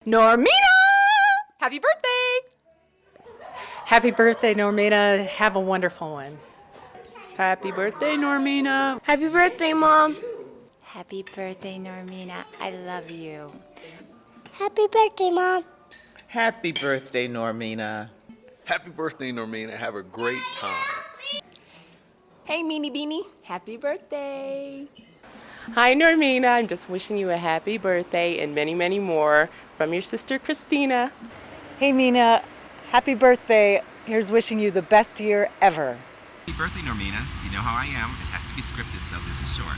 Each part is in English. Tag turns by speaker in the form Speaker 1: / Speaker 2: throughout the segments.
Speaker 1: Normena! Happy birthday!
Speaker 2: Happy birthday, Normena. Have a wonderful one.
Speaker 3: Happy birthday, Normena.
Speaker 4: Happy birthday, Mom.
Speaker 5: Happy birthday, Normena. I love you.
Speaker 4: Happy birthday, Mom.
Speaker 6: Happy birthday, Normena.
Speaker 7: Happy birthday, Normena. Have a great time.
Speaker 1: Hey, Meanie Beanie. Happy birthday.
Speaker 3: Hi, Normena. I'm just wishing you a happy birthday and many, many more from your sister, Christina.
Speaker 8: Hey Mina, happy birthday. Here's wishing you the best year ever.
Speaker 9: Happy birthday, Normena. You know how I am. It has to be scripted, so this is short.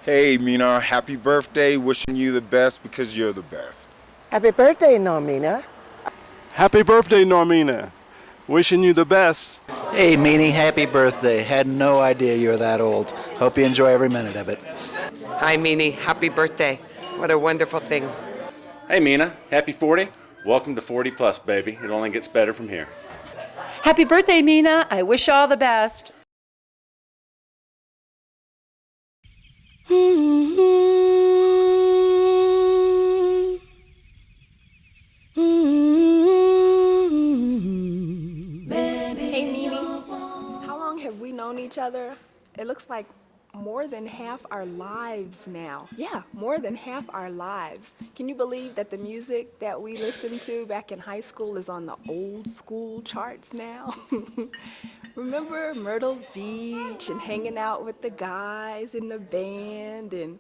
Speaker 10: Hey Mina, happy birthday. Wishing you the best because you're the best.
Speaker 11: Happy birthday, Normena.
Speaker 12: Happy birthday, Normena. Wishing you the best.
Speaker 13: Hey, Meanie, happy birthday. Had no idea you were that old. Hope you enjoy every minute of it.
Speaker 14: Hi, Meanie. Happy birthday. What a wonderful thing.
Speaker 15: Hey, Mina. Happy 40. Welcome to 40 plus, baby. It only gets better from here.
Speaker 16: Happy birthday, Mina. I wish you all the best.
Speaker 1: Hey, Meanie. How long have we known each other? It looks like more than half our lives now. Yeah, more than half our lives. Can you believe that the music that we listened to back in high school is on the old school charts now? Remember Myrtle Beach and hanging out with the guys in the band and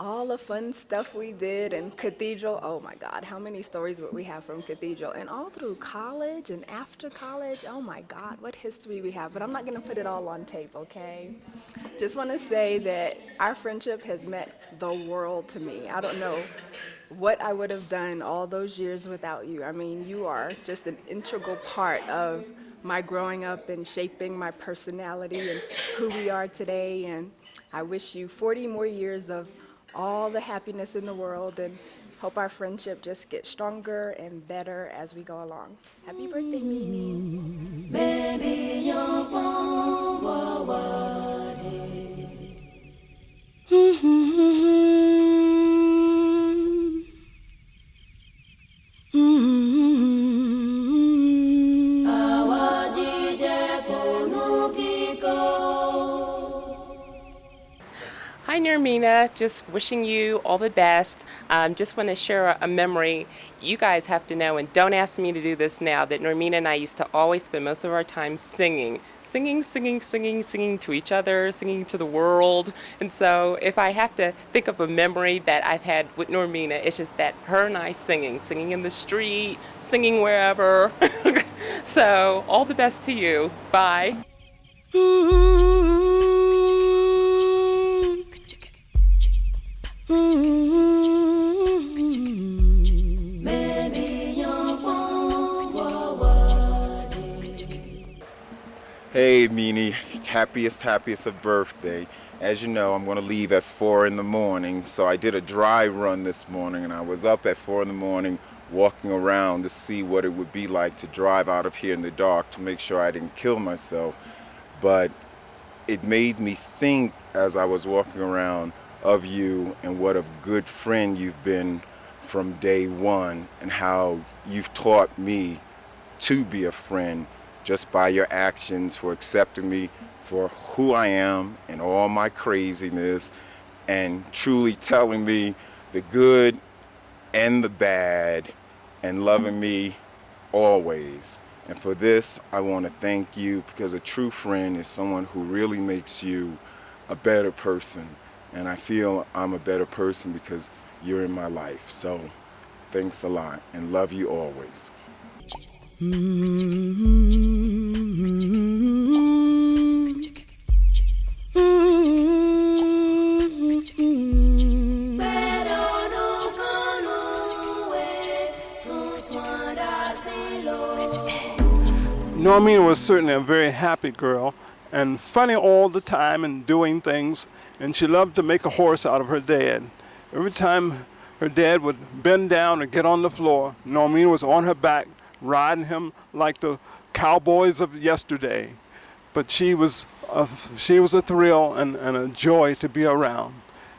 Speaker 1: all the fun stuff we did, and Cathedral. Oh my God, how many stories would we have from Cathedral? And all through college and after college, oh my God, what history we have. But I'm not gonna put it all on tape, okay? Just wanna say that our friendship has meant the world to me. I don't know what I would have done all those years without you. I mean, you are just an integral part of my growing up and shaping my personality and who we are today. And I wish you 40 more years of all the happiness in the world, and hope our friendship just gets stronger and better as we go along. Happy birthday, Mimi. Baby,
Speaker 3: Hi, Normena. Just wishing you all the best. Just want to share a memory. You guys have to know, and don't ask me to do this now, that Normena and I used to always spend most of our time singing to each other, singing to the world. And so if I have to think of a memory that I've had with Normena, it's just that her and I singing in the street, singing wherever. So all the best to you. Bye.
Speaker 10: Hey Meanie, happiest of birthday. As you know, I'm going to leave at 4 in the morning, so I did a dry run this morning, and I was up at 4 in the morning walking around to see what it would be like to drive out of here in the dark to make sure I didn't kill myself. But it made me think as I was walking around of you and what a good friend you've been from day one, and how you've taught me to be a friend just by your actions, for accepting me for who I am and all my craziness, and truly telling me the good and the bad and loving me always. And for this, I want to thank you, because a true friend is someone who really makes you a better person. And I feel I'm a better person because you're in my life. So thanks a lot, and love you always.
Speaker 12: Normena was certainly a very happy girl and funny all the time and doing things, and she loved to make a horse out of her dad. Every time her dad would bend down or get on the floor, Normena was on her back riding him like the cowboys of yesterday. But she was a thrill and a joy to be around,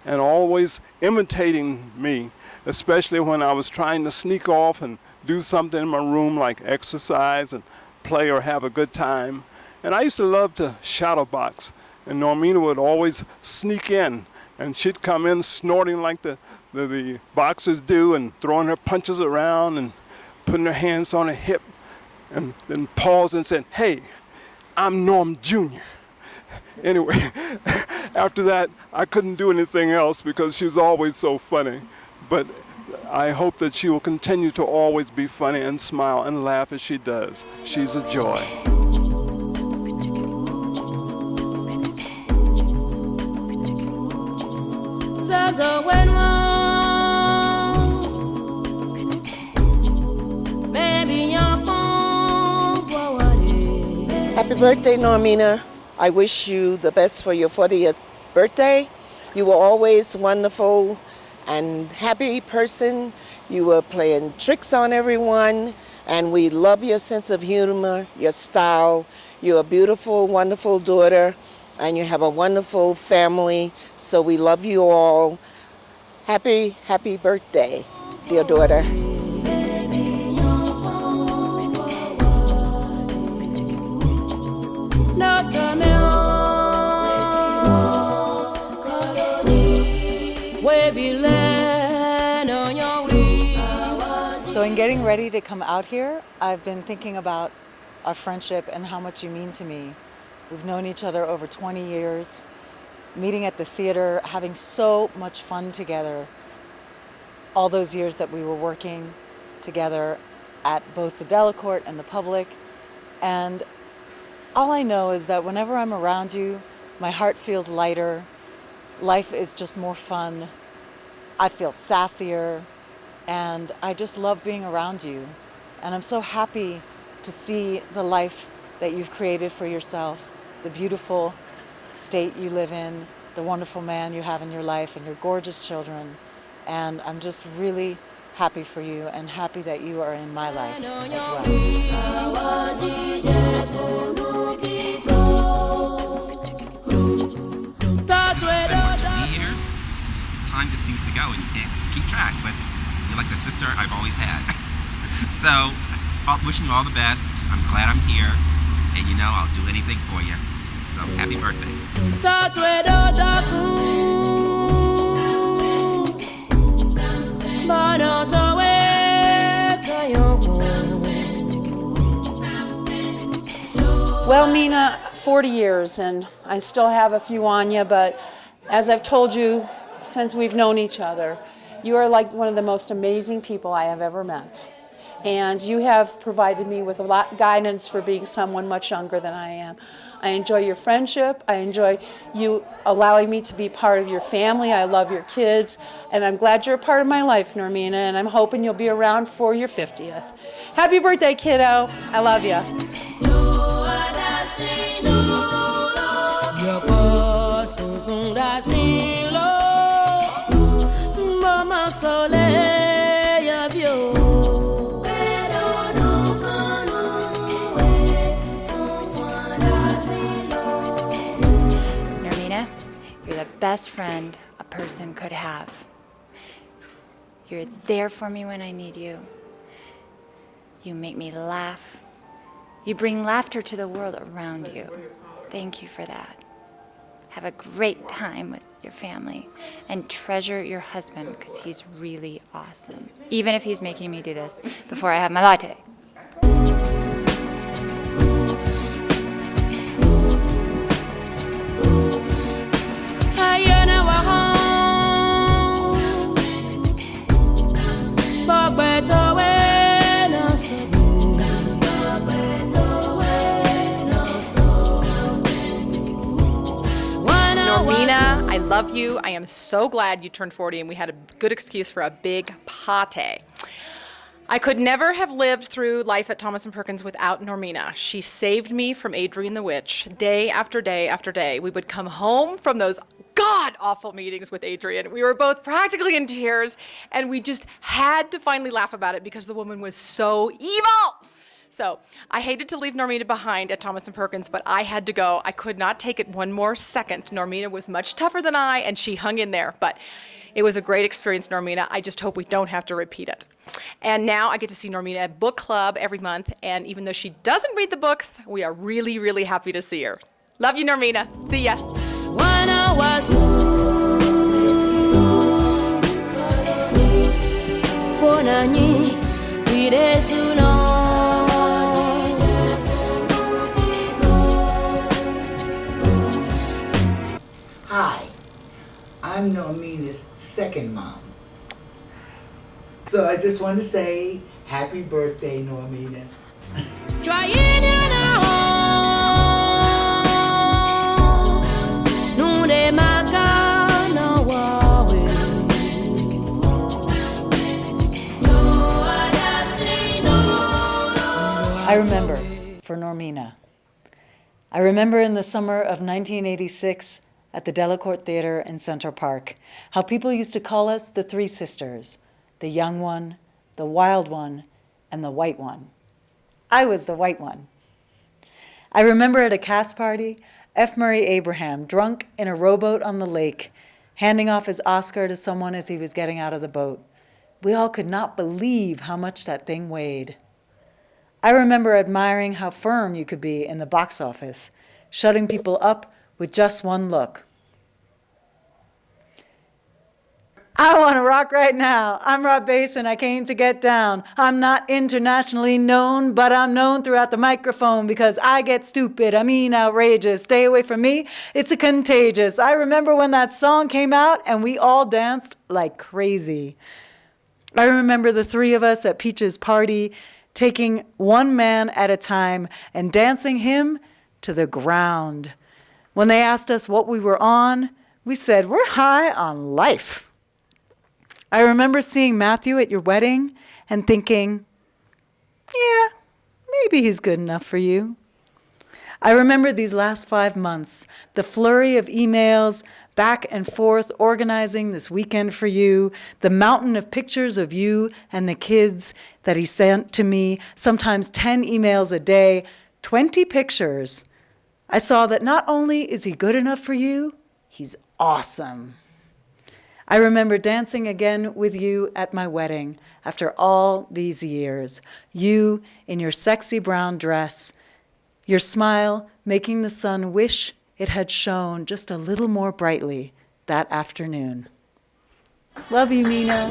Speaker 12: and always imitating me especially when I was trying to sneak off and do something in my room like exercise and play or have a good time. And I used to love to shadow box, and Normena would always sneak in, and she'd come in snorting like the boxers do and throwing her punches around and putting her hands on her hip and then pause and said, "Hey, I'm Norm Jr." Anyway, after that, I couldn't do anything else because she was always so funny. But I hope that she will continue to always be funny and smile and laugh as she does. She's a joy.
Speaker 11: Happy birthday, Normena. I wish you the best for your 40th birthday. You were always wonderful and happy person. You were playing tricks on everyone, and we love your sense of humor, your style. You're a beautiful, wonderful daughter, and you have a wonderful family, so we love you all. Happy, happy birthday, dear daughter.
Speaker 8: So in getting ready to come out here, I've been thinking about our friendship and how much you mean to me. We've known each other over 20 years, meeting at the theater, having so much fun together. All those years that we were working together at both the Delacorte and the Public. And all I know is that whenever I'm around you, my heart feels lighter. Life is just more fun. I feel sassier. And I just love being around you. And I'm so happy to see the life that you've created for yourself, the beautiful state you live in, the wonderful man you have in your life, and your gorgeous children. And I'm just really happy for you and happy that you are in my life as well.
Speaker 9: This has been, what, 20 years? Time just seems to go and you can't keep track, but you're like the sister I've always had. So, wishing you all the best. I'm glad I'm here, and you know I'll do anything for you. So, happy birthday.
Speaker 16: Well, Mina, 40 years, and I still have a few on you, but as I've told you since we've known each other, you are like one of the most amazing people I have ever met. And you have provided me with a lot of guidance for being someone much younger than I am. I enjoy your friendship. I enjoy you allowing me to be part of your family. I love your kids. And I'm glad you're a part of my life, Normena, and I'm hoping you'll be around for your 50th. Happy birthday, kiddo. I love you.
Speaker 5: Normena, you're the best friend a person could have. You're there for me when I need you. You make me laugh. You bring laughter to the world around you. Thank you for that. Have a great time with your family and treasure your husband because he's really awesome. Even if he's making me do this before I have my latte.
Speaker 2: Normena, I love you. I am so glad you turned 40 and we had a good excuse for a big party. I could never have lived through life at Thomas & Perkins without Normena. She saved me from Adrian the Witch day after day after day. We would come home from those god-awful meetings with Adrian. We were both practically in tears, and we just had to finally laugh about it because the woman was so evil. So I hated to leave Normena behind at Thomas & Perkins, but I had to go. I could not take it one more second. Normena was much tougher than I, and she hung in there. But It was a great experience, Normena. I just hope we don't have to repeat it. And now I get to see Normena at book club every month, and even though she doesn't read the books, we are really, really happy to see her. Love you, Normena. See ya.
Speaker 17: Hi, I'm Normena's second mom. So I just want to say happy birthday, Normena.
Speaker 8: I remember for Normena. I remember in the summer of 1986 at the Delacorte Theater in Central Park how people used to call us the three sisters, the young one, the wild one, and the white one. I was the white one. I remember at a cast party, F. Murray Abraham, drunk in a rowboat on the lake, handing off his Oscar to someone as he was getting out of the boat. We all could not believe how much that thing weighed. I remember admiring how firm you could be in the box office, shutting people up with just one look. I want to rock right now. I'm Rob Bass and I came to get down. I'm not internationally known, but I'm known throughout the microphone because I get stupid. I mean outrageous. Stay away from me. It's a contagious. I remember when that song came out and we all danced like crazy. I remember the three of us at Peach's party taking one man at a time and dancing him to the ground. When they asked us what we were on, we said, we're high on life. I remember seeing Matthew at your wedding and thinking, yeah, maybe he's good enough for you. I remember these last 5 months, the flurry of emails, back and forth organizing this weekend for you, the mountain of pictures of you and the kids that he sent to me, sometimes 10 emails a day, 20 pictures. I saw that not only is he good enough for you, he's awesome. I remember dancing again with you at my wedding after all these years, you in your sexy brown dress, your smile making the sun wish it had shone just a little more brightly that afternoon. Love you, Mina.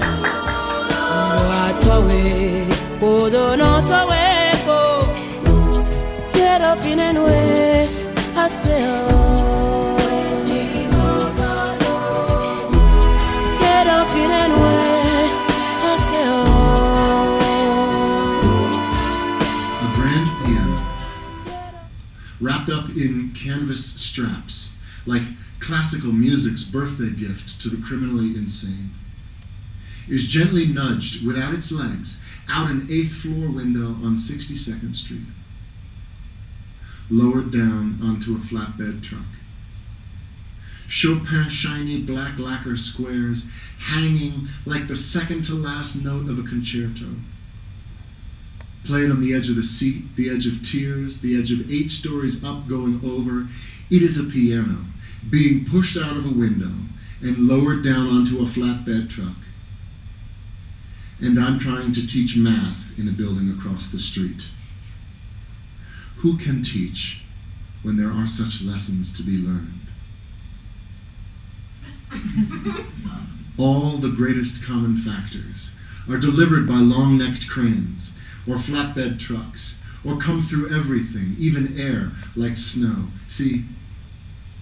Speaker 18: Wrapped up in canvas straps, like classical music's birthday gift to the criminally insane, is gently nudged without its legs out an 8th floor window on 62nd Street, lowered down onto a flatbed truck. Chopin's shiny black lacquer squares hanging like the second to last note of a concerto. Played on the edge of the seat, the edge of tears, the edge of 8 stories up going over. It is a piano being pushed out of a window and lowered down onto a flatbed truck. And I'm trying to teach math in a building across the street. Who can teach when there are such lessons to be learned? All the greatest common factors are delivered by long-necked cranes or flatbed trucks, or come through everything, even air, like snow. See,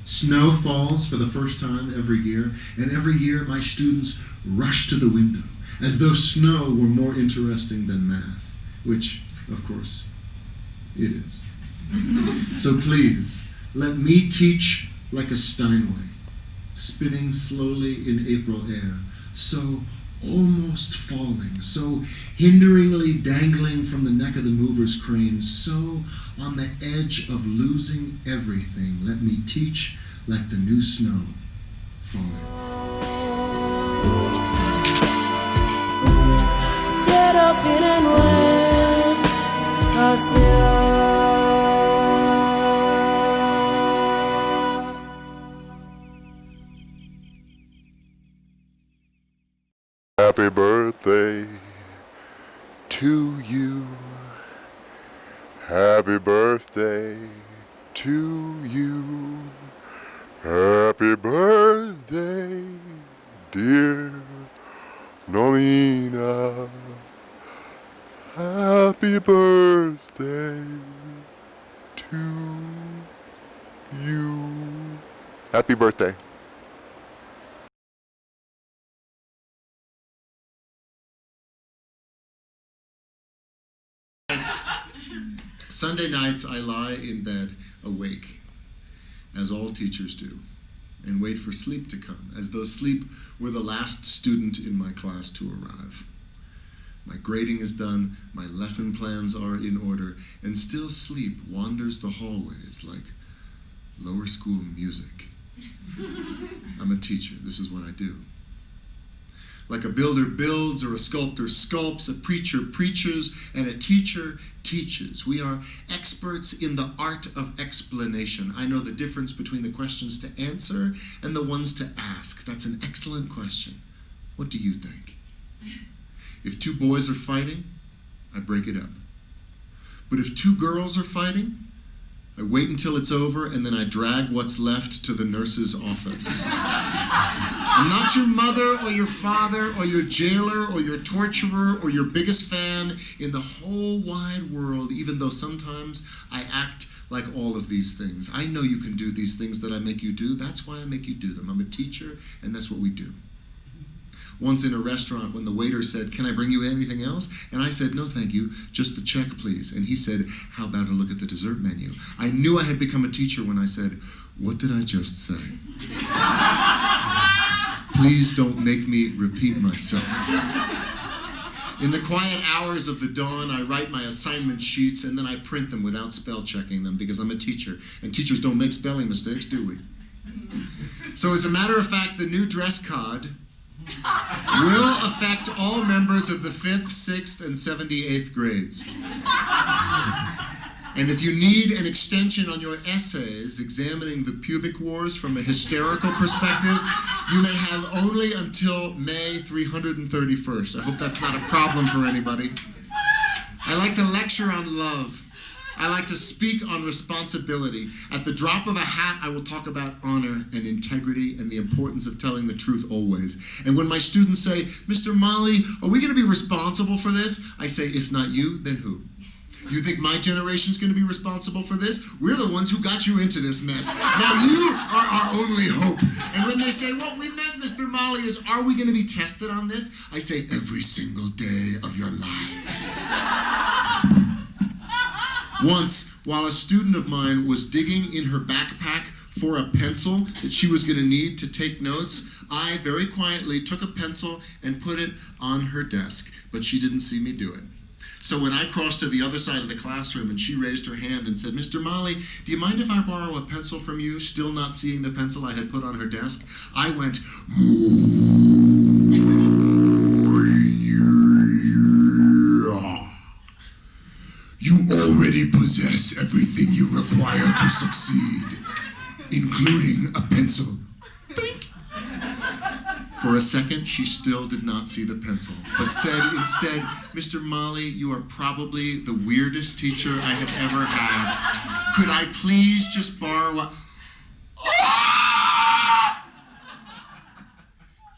Speaker 18: snow falls for the first time every year, and every year my students rush to the window, as though snow were more interesting than math, which, of course, it is. So please, let me teach like a Steinway, spinning slowly in April air, so almost falling, so hinderingly dangling from the neck of the mover's crane, so on the edge of losing everything. Let me teach like the new snow falling. Get up in and
Speaker 10: Happy birthday to you. Happy birthday to you. Happy birthday, dear Normena. Happy birthday to you. Happy birthday.
Speaker 18: Sunday nights I lie in bed awake, as all teachers do, and wait for sleep to come, as though sleep were the last student in my class to arrive. My grading is done, my lesson plans are in order, and still sleep wanders the hallways like lower school music. I'm a teacher, this is what I do. Like a builder builds or a sculptor sculpts, a preacher preaches, and a teacher teaches. We are experts in the art of explanation. I know the difference between the questions to answer and the ones to ask. That's an excellent question. What do you think? If two boys are fighting, I break it up. But if two girls are fighting, I wait until it's over and then I drag what's left to the nurse's office. I'm not your mother or your father or your jailer or your torturer or your biggest fan in the whole wide world, even though sometimes I act like all of these things. I know you can do these things that I make you do. That's why I make you do them. I'm a teacher, and that's what we do. Once in a restaurant when the waiter said, "Can I bring you anything else?" And I said, "No, thank you, just the check, please." And he said, "How about a look at the dessert menu?" I knew I had become a teacher when I said, "What did I just say?" Please don't make me repeat myself. In the quiet hours of the dawn, I write my assignment sheets and then I print them without spell checking them because I'm a teacher, and teachers don't make spelling mistakes, do we? So as a matter of fact, the new dress code will affect all members of the 5th, 6th, and 78th grades. And if you need an extension on your essays examining the pubic wars from a hysterical perspective, you may have only until May 331st. I hope that's not a problem for anybody. I like to lecture on love. I like to speak on responsibility. At the drop of a hat, I will talk about honor and integrity and the importance of telling the truth always. And when my students say, "Mr. Molly, are we going to be responsible for this?" I say, "If not you, then who? You think my generation's going to be responsible for this? We're the ones who got you into this mess. Now you are our only hope." And when they say, "What we meant, Mr. Molly, is are we going to be tested on this?" I say, "Every single day of your lives." Once, while a student of mine was digging in her backpack for a pencil that she was going to need to take notes, I very quietly took a pencil and put it on her desk, but she didn't see me do it. So when I crossed to the other side of the classroom and she raised her hand and said, "Mr. Molly, do you mind if I borrow a pencil from you?" still not seeing the pencil I had put on her desk, I went, "You already possess everything you require to succeed, including a pencil." Think. For a second, she still did not see the pencil, but said instead, "Mr. Molly, you are probably the weirdest teacher I have ever had. Could I please just borrow a..."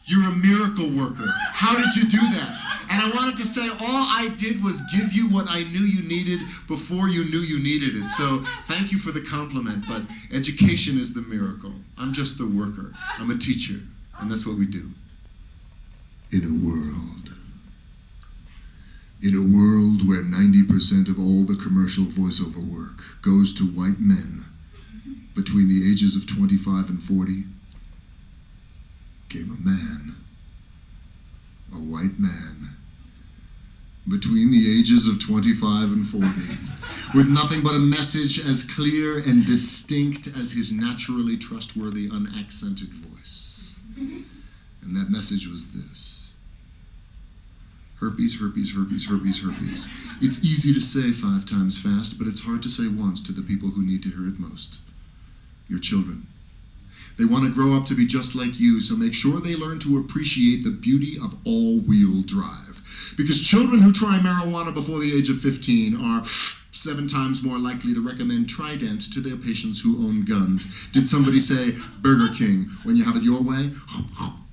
Speaker 18: You're a miracle worker. How did you do that? And I wanted to say all I did was give you what I knew you needed before you knew you needed it. So thank you for the compliment, but education is the miracle. I'm just the worker. I'm a teacher, and that's what we do. In a world where 90% of all the commercial voiceover work goes to white men between the ages of 25 and 40, came a man, a white man, between the ages of 25 and 40, with nothing but a message as clear and distinct as his naturally trustworthy, unaccented voice. And that message was this: herpes, herpes, herpes, herpes, herpes. It's easy to say 5 times fast, but it's hard to say once to the people who need to hear it most. Your children. They want to grow up to be just like you, so make sure they learn to appreciate the beauty of all-wheel drive. Because children who try marijuana before the age of 15 are 7 times more likely to recommend Trident to their patients who own guns. Did somebody say Burger King? When you have it your way,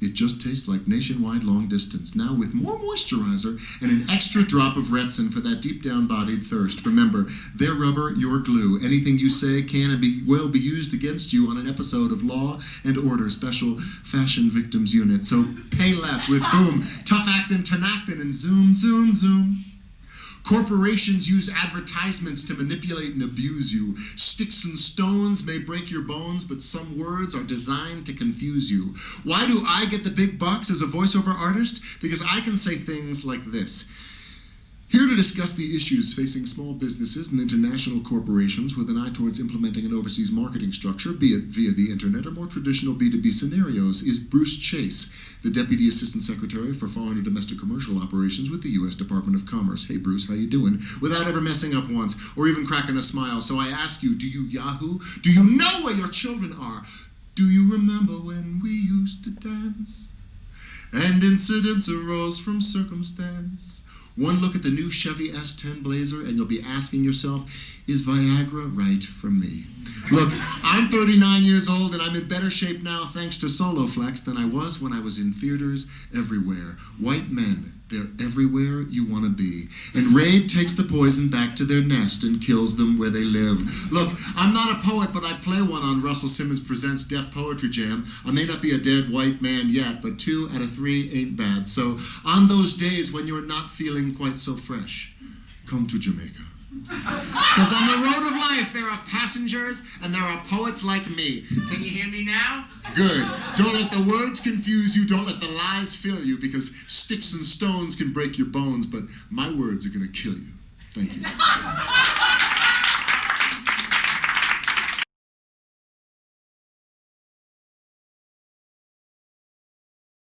Speaker 18: it just tastes like Nationwide long distance. Now with more moisturizer and an extra drop of Retsin for that deep down bodied thirst. Remember, their rubber, your glue. Anything you say can and will be used against you on an episode of Law and Order Special Fashion Victims Unit. So pay less with Boom, Tough Actin', Tenactin, and Zoom, Zoom, Zoom. Corporations use advertisements to manipulate and abuse you. Sticks and stones may break your bones, but some words are designed to confuse you. Why do I get the big bucks as a voiceover artist? Because I can say things like this. Here to discuss the issues facing small businesses and international corporations with an eye towards implementing an overseas marketing structure, be it via the internet or more traditional B2B scenarios, is Bruce Chase, the Deputy Assistant Secretary for Foreign and Domestic Commercial Operations with the U.S. Department of Commerce. Hey Bruce, how you doing? Without ever messing up once or even cracking a smile. So I ask you, do you Yahoo? Do you know where your children are? Do you remember when we used to dance? And incidents arose from circumstance. One look at the new Chevy S10 Blazer and you'll be asking yourself, is Viagra right for me? Look, I'm 39 years old and I'm in better shape now thanks to Soloflex than I was when I was in theaters everywhere. White men, they're everywhere you want to be. And Raid takes the poison back to their nest and kills them where they live. Look, I'm not a poet, but I'd play one on Russell Simmons Presents Deaf Poetry Jam. I may not be a dead white man yet, but 2 out of 3 ain't bad. So on those days when you're not feeling quite so fresh, come to Jamaica. Because on the road of life, there are passengers and there are poets like me. Can you hear me now? Good. Don't let the words confuse you. Don't let the lies fill you, because sticks and stones can break your bones, but my words are going to kill you. Thank you.